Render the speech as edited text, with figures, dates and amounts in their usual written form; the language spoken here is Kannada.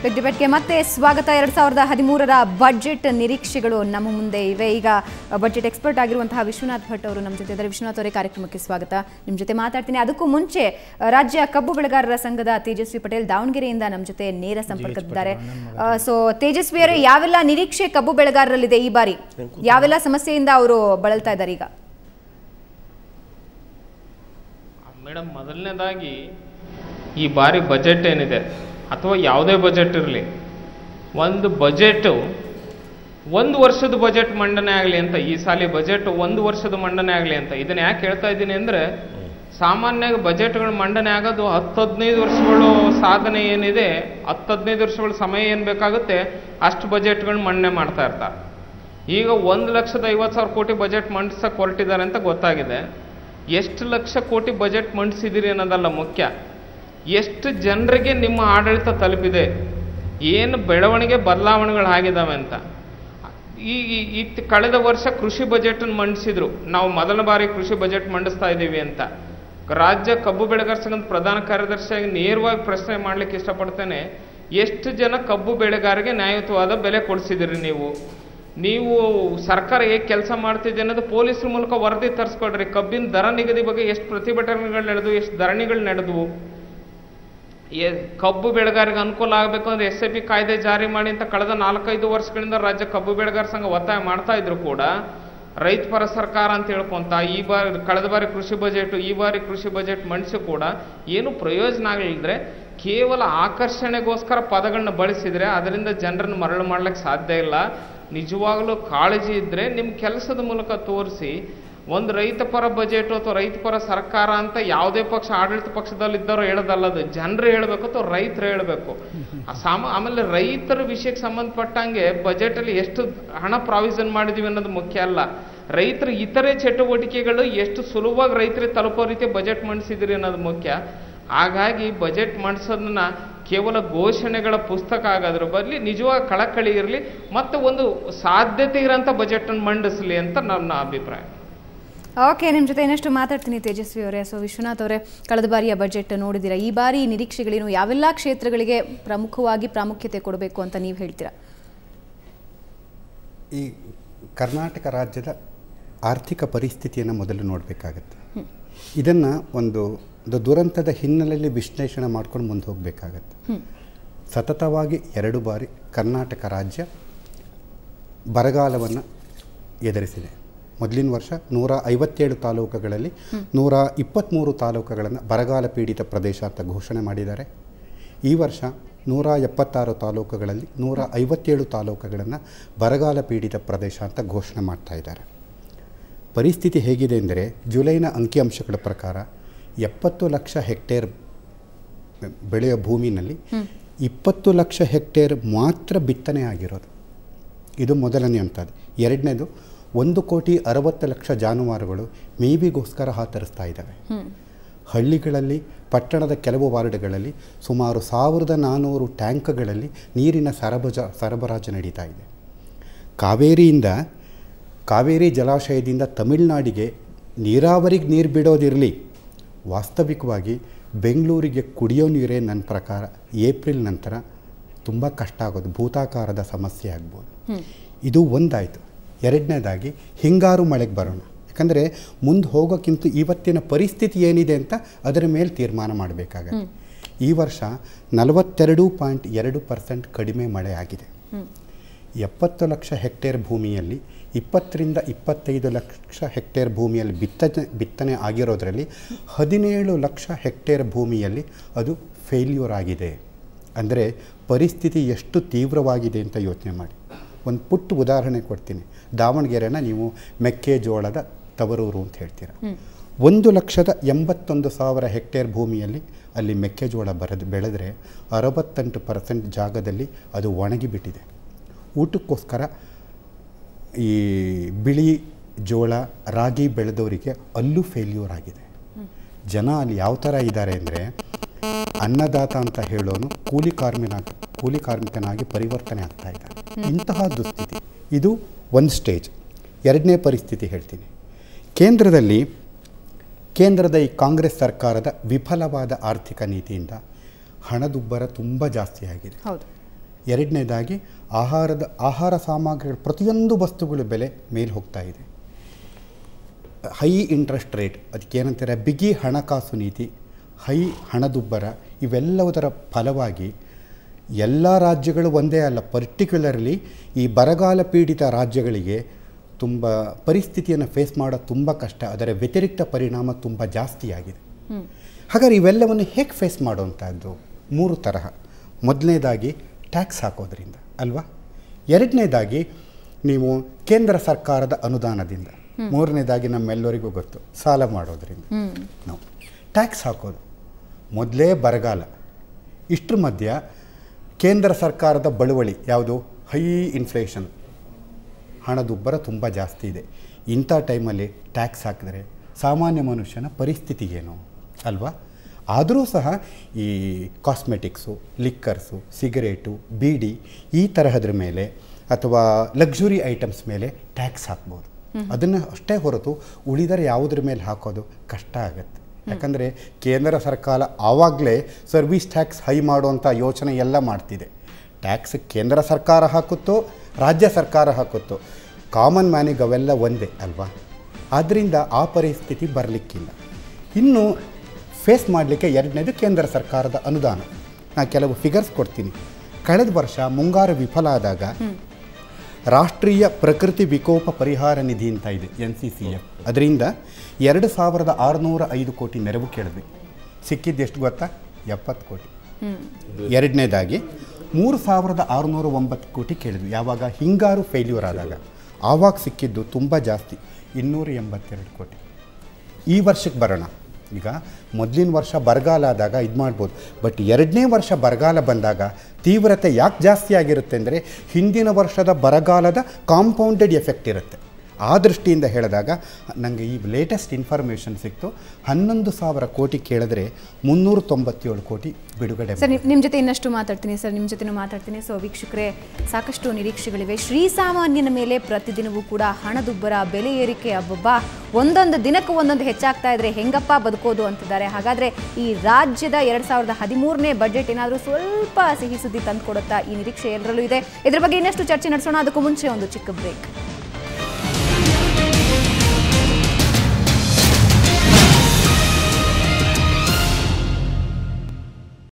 ಬಿಗ್ ಡಿಬೇಟ್ಗೆ ಮತ್ತೆ ಸ್ವಾಗತ. 2013ರ ಬಜೆಟ್ ನಿರೀಕ್ಷೆಗಳು ನಮ್ಮ ಮುಂದೆ ಇವೆ. ಈಗ ಬಜೆಟ್ ಎಕ್ಸ್ಪರ್ಟ್ ಆಗಿರುವಂತಹ ವಿಶ್ವನಾಥ್ ಭಟ್ ಅವರು ನಮ್ಮ ಜೊತೆ ಇದ್ದಾರೆ. ವಿಶ್ವನಾಥ್ ಅವರೇ, ಕಾರ್ಯಕ್ರಮಕ್ಕೆ ಸ್ವಾಗತ. ನಿಮ್ಮ ಜೊತೆ ಮಾತಾಡ್ತೀನಿ. ಅದಕ್ಕೂ ಮುಂಚೆ ರಾಜ್ಯ ಕಬ್ಬು ಬೆಳೆಗಾರರ ಸಂಘದ ತೇಜಸ್ವಿ ಪಟೇಲ್ ದಾವಣಗೆರೆಯಿಂದ ನಮ್ಮ ಜೊತೆ ನೇರ ಸಂಪರ್ಕದಿದ್ದಾರೆ. ಸೊ ತೇಜಸ್ವಿ ಅವರೇ, ಯಾವೆಲ್ಲ ನಿರೀಕ್ಷೆ ಕಬ್ಬು ಬೆಳೆಗಾರರಲ್ಲಿದೆ ಈ ಬಾರಿ? ಯಾವೆಲ್ಲ ಸಮಸ್ಯೆಯಿಂದ ಅವರು ಬಳಲ್ತಾ ಇದ್ದಾರೆ ಈಗ? ಮೇಡಮ್, ಮೊದಲನೇದಾಗಿ ಈ ಬಾರಿ ಬಜೆಟ್ ಏನಿದೆ ಅಥವಾ ಯಾವುದೇ ಬಜೆಟ್ ಇರಲಿ, ಒಂದು ಬಜೆಟು ಒಂದು ವರ್ಷದ ಬಜೆಟ್ ಮಂಡನೆ ಆಗಲಿ ಅಂತ, ಈ ಸಾಲಿ ಬಜೆಟ್ ಒಂದು ವರ್ಷದ ಮಂಡನೆ ಆಗಲಿ ಅಂತ. ಇದನ್ನು ಯಾಕೆ ಹೇಳ್ತಾ ಇದ್ದೀನಿ ಅಂದರೆ, ಸಾಮಾನ್ಯವಾಗಿ ಬಜೆಟ್ಗಳು ಮಂಡನೆ ಆಗೋದು 10-15 ವರ್ಷಗಳು ಸಾಧನೆ ಏನಿದೆ, 10-15 ವರ್ಷಗಳ ಸಮಯ ಏನು ಬೇಕಾಗುತ್ತೆ ಅಷ್ಟು ಬಜೆಟ್ಗಳು ಮಂಡನೆ ಮಾಡ್ತಾ ಇರ್ತಾರೆ. ಈಗ 1,50,000 ಕೋಟಿ ಬಜೆಟ್ ಮಂಡಿಸಕ್ಕೆ ಹೊರಟಿದ್ದಾರೆ ಅಂತ ಗೊತ್ತಾಗಿದೆ. ಎಷ್ಟು ಲಕ್ಷ ಕೋಟಿ ಬಜೆಟ್ ಮಂಡಿಸಿದಿರಿ ಅನ್ನೋದಲ್ಲ ಮುಖ್ಯ, ಎಷ್ಟು ಜನರಿಗೆ ನಿಮ್ಮ ಆಡಳಿತ ತಲುಪಿದೆ, ಏನು ಬೆಳವಣಿಗೆ ಬದಲಾವಣೆಗಳಾಗಿದ್ದಾವೆ ಅಂತ. ಈ ಕಳೆದ ವರ್ಷ ಕೃಷಿ ಬಜೆಟನ್ನು ಮಂಡಿಸಿದ್ರು. ನಾವು ಮೊದಲ ಬಾರಿ ಕೃಷಿ ಬಜೆಟ್ ಮಂಡಿಸ್ತಾ ಇದ್ದೀವಿ ಅಂತ. ರಾಜ್ಯ ಕಬ್ಬು ಬೆಳೆಗಾರರ ಸಂಘದ ಪ್ರಧಾನ ಕಾರ್ಯದರ್ಶಿಯಾಗಿ ನೇರವಾಗಿ ಪ್ರಶ್ನೆ ಮಾಡಲಿಕ್ಕೆ ಇಷ್ಟಪಡ್ತೇನೆ. ಎಷ್ಟು ಜನ ಕಬ್ಬು ಬೆಳೆಗಾರರಿಗೆ ನ್ಯಾಯಯುತವಾದ ಬೆಲೆ ಕೊಡಿಸಿದಿರಿ ನೀವು ಸರ್ಕಾರ ಹೇಗೆ ಕೆಲಸ ಮಾಡ್ತಿದೆ ಅನ್ನೋದು ಪೊಲೀಸರ ಮೂಲಕ ವರದಿ ತರಿಸ್ಕೊಡ್ರಿ. ಕಬ್ಬಿನ ದರ ನಿಗದಿ ಬಗ್ಗೆ ಎಷ್ಟು ಪ್ರತಿಭಟನೆಗಳು ನಡೆದವು, ಎಷ್ಟು ಧರಣಿಗಳು ನಡೆದವು. ಕಬ್ಬು ಬೆಳೆಗಾರರಿಗೆ ಅನುಕೂಲ ಆಗಬೇಕು ಅಂದರೆ SIP ಕಾಯ್ದೆ ಜಾರಿ ಮಾಡಿ ಅಂತ ಕಳೆದ 4-5 ವರ್ಷಗಳಿಂದ ರಾಜ್ಯ ಕಬ್ಬು ಬೆಳೆಗಾರ ಸಂಘ ಒತ್ತಾಯ ಮಾಡ್ತಾ ಇದ್ರು ಕೂಡ, ರೈತ ಪರ ಸರ್ಕಾರ ಅಂತ ಹೇಳ್ಕೊಂತ ಕಳೆದ ಬಾರಿ ಕೃಷಿ ಬಜೆಟ್, ಈ ಬಾರಿ ಕೃಷಿ ಬಜೆಟ್ ಮಂಡಿಸಿ ಕೂಡ ಏನು ಪ್ರಯೋಜನ ಆಗಲಿಲ್ಲದ್ರೆ ಕೇವಲ ಆಕರ್ಷಣೆಗೋಸ್ಕರ ಪದಗಳನ್ನ ಬಳಸಿದ್ರೆ ಅದರಿಂದ ಜನರನ್ನು ಮರಳು ಮಾಡ್ಲಿಕ್ಕೆ ಸಾಧ್ಯ ಇಲ್ಲ. ನಿಜವಾಗಲೂ ಕಾಳಜಿ ಇದ್ದರೆ ನಿಮ್ಮ ಕೆಲಸದ ಮೂಲಕ ತೋರಿಸಿ. ಒಂದು ರೈತ ಪರ ಬಜೆಟ್ ಅಥವಾ ರೈತ ಪರ ಸರ್ಕಾರ ಅಂತ ಯಾವುದೇ ಪಕ್ಷ ಆಡಳಿತ ಪಕ್ಷದಲ್ಲಿದ್ದವರು ಹೇಳೋದಲ್ಲದು, ಜನರು ಹೇಳಬೇಕು ಅಥವಾ ರೈತರು ಹೇಳಬೇಕು. ಆಮೇಲೆ ರೈತರ ವಿಷಯಕ್ಕೆ ಸಂಬಂಧಪಟ್ಟಂಗೆ ಬಜೆಟಲ್ಲಿ ಎಷ್ಟು ಹಣ ಪ್ರಾವಿಷನ್ ಮಾಡಿದೀವಿ ಅನ್ನೋದು ಮುಖ್ಯ ಅಲ್ಲ, ರೈತರ ಇತರೆ ಚಟುವಟಿಕೆಗಳು ಎಷ್ಟು ಸುಲಭವಾಗಿ ರೈತರಿಗೆ ತಲುಪೋ ರೀತಿ ಬಜೆಟ್ ಮಂಡಿಸಿದಿರಿ ಅನ್ನೋದು ಮುಖ್ಯ. ಹಾಗಾಗಿ ಬಜೆಟ್ ಮಂಡಿಸೋದನ್ನ ಕೇವಲ ಘೋಷಣೆಗಳ ಪುಸ್ತಕ ಆಗೋದ್ರ ಬದಲಿ ನಿಜವಾಗಿ ಕಳಕಳಿ ಇರಲಿ ಮತ್ತು ಒಂದು ಸಾಧ್ಯತೆ ಇರೋಂಥ ಬಜೆಟನ್ನು ಮಂಡಿಸಲಿ ಅಂತ ನನ್ನ ಅಭಿಪ್ರಾಯ. ಓಕೆ, ನಿಮ್ಮ ಜೊತೆ ಇನ್ನಷ್ಟು ಮಾತಾಡ್ತೀನಿ ತೇಜಸ್ವಿ ಅವರೇ. ಸೊ ವಿಶ್ವನಾಥ್ ಅವರೇ, ಕಳೆದ ಬಾರಿಯ ಬಜೆಟ್ ನೋಡಿದ್ದೀರಾ, ಈ ಬಾರಿ ನಿರೀಕ್ಷೆಗಳೇನು? ಯಾವೆಲ್ಲ ಕ್ಷೇತ್ರಗಳಿಗೆ ಪ್ರಮುಖವಾಗಿ ಪ್ರಾಮುಖ್ಯತೆ ಕೊಡಬೇಕು ಅಂತ ನೀವು ಹೇಳ್ತೀರಾ? ಈ ಕರ್ನಾಟಕ ರಾಜ್ಯದ ಆರ್ಥಿಕ ಪರಿಸ್ಥಿತಿಯನ್ನು ಮೊದಲು ನೋಡಬೇಕಾಗತ್ತೆ. ಇದನ್ನು ಒಂದು ದುರಂತದ ಹಿನ್ನೆಲೆಯಲ್ಲಿ ವಿಶ್ಲೇಷಣೆ ಮಾಡ್ಕೊಂಡು ಮುಂದೆ ಹೋಗಬೇಕಾಗತ್ತೆ. ಸತತವಾಗಿ 2 ಬಾರಿ ಕರ್ನಾಟಕ ರಾಜ್ಯ ಬರಗಾಲವನ್ನು ಎದುರಿಸಿದೆ. ಮೊದಲಿನ ವರ್ಷ 157 ತಾಲೂಕುಗಳಲ್ಲಿ 123 ತಾಲೂಕುಗಳನ್ನು ಬರಗಾಲ ಪೀಡಿತ ಪ್ರದೇಶ ಅಂತ ಘೋಷಣೆ ಮಾಡಿದ್ದಾರೆ. ಈ ವರ್ಷ 176 ತಾಲೂಕುಗಳಲ್ಲಿ 157 ತಾಲೂಕುಗಳನ್ನು ಬರಗಾಲ ಪೀಡಿತ ಪ್ರದೇಶ ಅಂತ ಘೋಷಣೆ ಮಾಡ್ತಾ ಇದ್ದಾರೆ. ಪರಿಸ್ಥಿತಿ ಹೇಗಿದೆ ಅಂದರೆ, ಜುಲೈನ ಅಂಕಿಅಂಶಗಳ ಪ್ರಕಾರ 70 ಲಕ್ಷ ಹೆಕ್ಟೇರ್ ಬೆಳೆಯ ಭೂಮಿನಲ್ಲಿ 20 ಲಕ್ಷ ಹೆಕ್ಟೇರ್ ಮಾತ್ರ ಬಿತ್ತನೆ ಆಗಿರೋದು. ಇದು ಮೊದಲನೇ ಅಂಥದ್ದು. ಎರಡನೇದು, 1,60,00,000 ಜಾನುವಾರುಗಳು ಮೇವಿಗೋಸ್ಕರ ಹಾತರಿಸ್ತಾ ಇದ್ದಾವೆ. ಹಳ್ಳಿಗಳಲ್ಲಿ, ಪಟ್ಟಣದ ಕೆಲವು ವಾರ್ಡ್ಗಳಲ್ಲಿ ಸುಮಾರು 1,400 ಟ್ಯಾಂಕ್ಗಳಲ್ಲಿ ನೀರಿನ ಸರಬರಾಜು ನಡೀತಾ ಇದೆ. ಕಾವೇರಿ ಜಲಾಶಯದಿಂದ ತಮಿಳುನಾಡಿಗೆ ನೀರಾವರಿಗೆ ನೀರು ಬಿಡೋದಿರಲಿ, ವಾಸ್ತವಿಕವಾಗಿ ಬೆಂಗಳೂರಿಗೆ ಕುಡಿಯೋ ನೀರೇ ನನ್ನ ಪ್ರಕಾರ ಏಪ್ರಿಲ್ ನಂತರ ತುಂಬ ಕಷ್ಟ ಆಗೋದು, ಭೂತಾಕಾರದ ಸಮಸ್ಯೆ ಆಗ್ಬೋದು. ಇದು ಒಂದಾಯಿತು. ಎರಡನೇದಾಗಿ ಹಿಂಗಾರು ಮಳೆಗೆ ಬರೋಣ. ಯಾಕಂದರೆ ಮುಂದೆ ಹೋಗೋಕ್ಕಿಂತ ಇವತ್ತಿನ ಪರಿಸ್ಥಿತಿ ಏನಿದೆ ಅಂತ ಅದರ ಮೇಲೆ ತೀರ್ಮಾನ ಮಾಡಬೇಕಾಗತ್ತೆ. ಈ ವರ್ಷ 42.2% ಕಡಿಮೆ ಮಳೆ ಆಗಿದೆ. 70 ಲಕ್ಷ ಹೆಕ್ಟೇರ್ ಭೂಮಿಯಲ್ಲಿ 20-25 ಲಕ್ಷ ಹೆಕ್ಟೇರ್ ಭೂಮಿಯಲ್ಲಿ ಬಿತ್ತನೆ ಆಗಿರೋದರಲ್ಲಿ 17 ಲಕ್ಷ ಹೆಕ್ಟೇರ್ ಭೂಮಿಯಲ್ಲಿ ಅದು ಫೇಲ್ಯೂರ್ ಆಗಿದೆ. ಅಂದರೆ ಪರಿಸ್ಥಿತಿ ಎಷ್ಟು ತೀವ್ರವಾಗಿದೆ ಅಂತ ಯೋಚನೆ ಮಾಡಿ. ಒಂದು ಪುಟ್ಟ ಉದಾಹರಣೆ ಕೊಡ್ತೀನಿ. ದಾವಣಗೆರೆನ ನೀವು ಮೆಕ್ಕೆಜೋಳದ ತವರೂರು ಅಂತ ಹೇಳ್ತೀರ. 1,81,000 ಹೆಕ್ಟೇರ್ ಭೂಮಿಯಲ್ಲಿ ಅಲ್ಲಿ ಮೆಕ್ಕೆಜೋಳ ಬೆಳೆದರೆ 68% ಜಾಗದಲ್ಲಿ ಅದು ಒಣಗಿಬಿಟ್ಟಿದೆ. ಊಟಕ್ಕೋಸ್ಕರ ಈ ಬಿಳಿ ಜೋಳ, ರಾಗಿ ಬೆಳೆದವರಿಗೆ ಅಲ್ಲೂ ಫೇಲ್ಯೂರ್ ಆಗಿದೆ. ಜನ ಅಲ್ಲಿ ಯಾವ ಥರ ಇದ್ದಾರೆ ಅಂದರೆ, ಅನ್ನದಾತ ಅಂತ ಹೇಳೋನು ಕೂಲಿ ಕಾರ್ಮಿಕನಾಗಿ ಪರಿವರ್ತನೆ ಆಗ್ತಾ ಇದ್ದಾರೆ. ಇಂತಹ ದುಸ್ಥಿತಿ. ಇದು ಒಂದು ಸ್ಟೇಜ್. ಎರಡನೇ ಪರಿಸ್ಥಿತಿ ಹೇಳ್ತೀನಿ. ಕೇಂದ್ರದ ಈ ಕಾಂಗ್ರೆಸ್ ಸರ್ಕಾರದ ವಿಫಲವಾದ ಆರ್ಥಿಕ ನೀತಿಯಿಂದ ಹಣದುಬ್ಬರ ತುಂಬ ಜಾಸ್ತಿ ಆಗಿದೆ. ಎರಡನೇದಾಗಿ ಆಹಾರ ಸಾಮಗ್ರಿಗಳು ಪ್ರತಿಯೊಂದು ವಸ್ತುಗಳ ಬೆಲೆ ಮೇಲೆ ಹೋಗ್ತಾ ಇದೆ. ಹೈ ಇಂಟ್ರೆಸ್ಟ್ ರೇಟ್, ಅದಕ್ಕೇನಂತಾರೆ ಬಿಗಿ ಹಣಕಾಸು ನೀತಿ, ಹೈ ಹಣದುಬ್ಬರ, ಇವೆಲ್ಲವುದರ ಫಲವಾಗಿ ಎಲ್ಲ ರಾಜ್ಯಗಳು ಒಂದೇ ಅಲ್ಲ, ಪರ್ಟಿಕ್ಯುಲರ್ಲಿ ಈ ಬರಗಾಲ ಪೀಡಿತ ರಾಜ್ಯಗಳಿಗೆ ತುಂಬ ಪರಿಸ್ಥಿತಿಯನ್ನು ಫೇಸ್ ಮಾಡೋದು ತುಂಬ ಕಷ್ಟ. ಅದರ ವ್ಯತಿರಿಕ್ತ ಪರಿಣಾಮ ತುಂಬ ಜಾಸ್ತಿಯಾಗಿದೆ. ಹಾಗಾದ್ರೆ ಇವೆಲ್ಲವನ್ನು ಹೇಗೆ ಫೇಸ್ ಮಾಡುವಂಥದ್ದು? 3 ತರಹ. ಮೊದಲನೇದಾಗಿ ಟ್ಯಾಕ್ಸ್ ಹಾಕೋದ್ರಿಂದ ಅಲ್ವಾ, ಎರಡನೇದಾಗಿ ನೀವು ಕೇಂದ್ರ ಸರ್ಕಾರದ ಅನುದಾನದಿಂದ, ಮೂರನೇದಾಗಿ ನಮ್ಮೆಲ್ಲರಿಗೂ ಗೊತ್ತು ಸಾಲ ಮಾಡೋದ್ರಿಂದ. ನಾವು ಟ್ಯಾಕ್ಸ್ ಹಾಕೋದು, ಮೊದಲೇ ಬರಗಾಲ, ಇಷ್ಟರ ಮಧ್ಯ ಕೇಂದ್ರ ಸರ್ಕಾರದ ಬಳುವಳಿ ಯಾವುದು, ಹೈ ಇನ್ಫ್ಲೇಷನ್, ಹಣದುಬ್ಬರ ತುಂಬ ಜಾಸ್ತಿ ಇದೆ. ಇಂಥ ಟೈಮಲ್ಲಿ ಟ್ಯಾಕ್ಸ್ ಹಾಕಿದ್ರೆ ಸಾಮಾನ್ಯ ಮನುಷ್ಯನ ಪರಿಸ್ಥಿತಿ ಏನು ಅಲ್ವಾ? ಆದರೂ ಸಹ ಈ ಕಾಸ್ಮೆಟಿಕ್ಸು, ಲಿಕ್ಕರ್ಸು, ಸಿಗರೇಟು, ಬೀಡಿ ಈ ತರಹದ್ರ ಮೇಲೆ ಅಥವಾ ಲಕ್ಸುರಿ ಐಟಮ್ಸ್ ಮೇಲೆ ಟ್ಯಾಕ್ಸ್ ಹಾಕ್ಬೋದು. ಅದನ್ನು ಅಷ್ಟೇ ಹೊರತು ಉಳಿದರೆ ಯಾವುದ್ರ ಮೇಲೆ ಹಾಕೋದು ಕಷ್ಟ ಆಗುತ್ತೆ. ಯಾಕಂದರೆ ಕೇಂದ್ರ ಸರ್ಕಾರ ಆವಾಗಲೇ ಸರ್ವಿಸ್ ಟ್ಯಾಕ್ಸ್ ಹೈ ಮಾಡುವಂಥ ಯೋಚನೆ ಎಲ್ಲ ಮಾಡ್ತಿದೆ. ಟ್ಯಾಕ್ಸ್ ಕೇಂದ್ರ ಸರ್ಕಾರ ಹಾಕುತ್ತೋ ರಾಜ್ಯ ಸರ್ಕಾರ ಹಾಕುತ್ತೋ ಕಾಮನ್ ಮ್ಯಾನಿಗೆ ಅವೆಲ್ಲ ಒಂದೇ ಅಲ್ವಾ? ಆದ್ದರಿಂದ ಆ ಪರಿಸ್ಥಿತಿ ಬರಲಿಕ್ಕಿಲ್ಲ. ಇನ್ನು ಫೇಸ್ ಮಾಡಲಿಕ್ಕೆ ಎರಡನೇದು ಕೇಂದ್ರ ಸರ್ಕಾರದ ಅನುದಾನ. ನಾನು ಕೆಲವು ಫಿಗರ್ಸ್ ಕೊಡ್ತೀನಿ. ಕಳೆದ ವರ್ಷ ಮುಂಗಾರು ವಿಫಲ ಆದಾಗ ರಾಷ್ಟ್ರೀಯ ಪ್ರಕೃತಿ ವಿಕೋಪ ಪರಿಹಾರ ನಿಧಿ ಅಂತ ಇದೆ, NCCF, ಅದರಿಂದ 2605 ಕೋಟಿ ನೆರವು ಕೇಳಿದ್ವಿ. ಸಿಕ್ಕಿದ್ದು ಎಷ್ಟು ಗೊತ್ತಾ? 70 ಕೋಟಿ. ಎರಡನೇದಾಗಿ 3609 ಕೋಟಿ ಕೇಳಿದ್ವಿ ಯಾವಾಗ ಹಿಂಗಾರು ಫೇಲ್ಯೂರ್ ಆದಾಗ. ಆವಾಗ ಸಿಕ್ಕಿದ್ದು ತುಂಬ ಜಾಸ್ತಿ, 282 ಕೋಟಿ. ಈ ವರ್ಷಕ್ಕೆ ಬರೋಣ. ಈಗ ಮೊದಲಿನ ವರ್ಷ ಬರಗಾಲ ಆದಾಗ ಇದು ಮಾಡ್ಬೋದು, ಬಟ್ ಎರಡನೇ ವರ್ಷ ಬರಗಾಲ ಬಂದಾಗ ತೀವ್ರತೆ ಯಾಕೆ ಜಾಸ್ತಿ ಆಗಿರುತ್ತೆ ಅಂದರೆ ಹಿಂದಿನ ವರ್ಷದ ಬರಗಾಲದ ಕಾಂಪೌಂಡೆಡ್ ಎಫೆಕ್ಟ್ ಇರುತ್ತೆ. ಆ ದೃಷ್ಟಿಯಿಂದ ಹೇಳಿದಾಗ ನನಗೆ ಈ ಲೇಟೆಸ್ಟ್ ಇನ್ಫಾರ್ಮೇಷನ್ ಸಿಕ್ತು. 11,000 ಕೋಟಿ ಕೇಳಿದ್ರೆ 397 ಕೋಟಿ ಬಿಡುಗಡೆ. ಸರ್ ನಿಮ್ಮ ಜೊತೆ ಇನ್ನಷ್ಟು ಮಾತಾಡ್ತೀನಿ ಸರ್, ನಿಮ್ಮ ಜೊತೆನೂ ಮಾತಾಡ್ತೀನಿ. ಸೊ ವೀಕ್ಷಕರೇ, ಸಾಕಷ್ಟು ನಿರೀಕ್ಷೆಗಳಿವೆ. ಶ್ರೀಸಾಮಾನ್ಯನ ಮೇಲೆ ಪ್ರತಿದಿನವೂ ಕೂಡ ಹಣದುಬ್ಬರ, ಬೆಲೆ ಏರಿಕೆ, ಅಬ್ಬಬ್ಬಾ ಒಂದೊಂದು ದಿನಕ್ಕೂ ಒಂದೊಂದು ಹೆಚ್ಚಾಗ್ತಾ ಇದ್ರೆ ಹೆಂಗಪ್ಪ ಬದುಕೋದು ಅಂತಿದ್ದಾರೆ. ಹಾಗಾದರೆ ಈ ರಾಜ್ಯದ 2013ನೇ ಬಜೆಟ್ ಏನಾದರೂ ಸ್ವಲ್ಪ ಸಿಹಿ ಸುದ್ದಿ ತಂದುಕೊಡುತ್ತಾ? ಈ ನಿರೀಕ್ಷೆ ಎಲ್ಲರಲ್ಲೂ ಇದೆ. ಇದ್ರ ಬಗ್ಗೆ ಇನ್ನಷ್ಟು ಚರ್ಚೆ ನಡೆಸೋಣ. ಅದಕ್ಕೂ ಮುಂಚೆ ಒಂದು ಚಿಕ್ಕ ಬ್ರೇಕ್.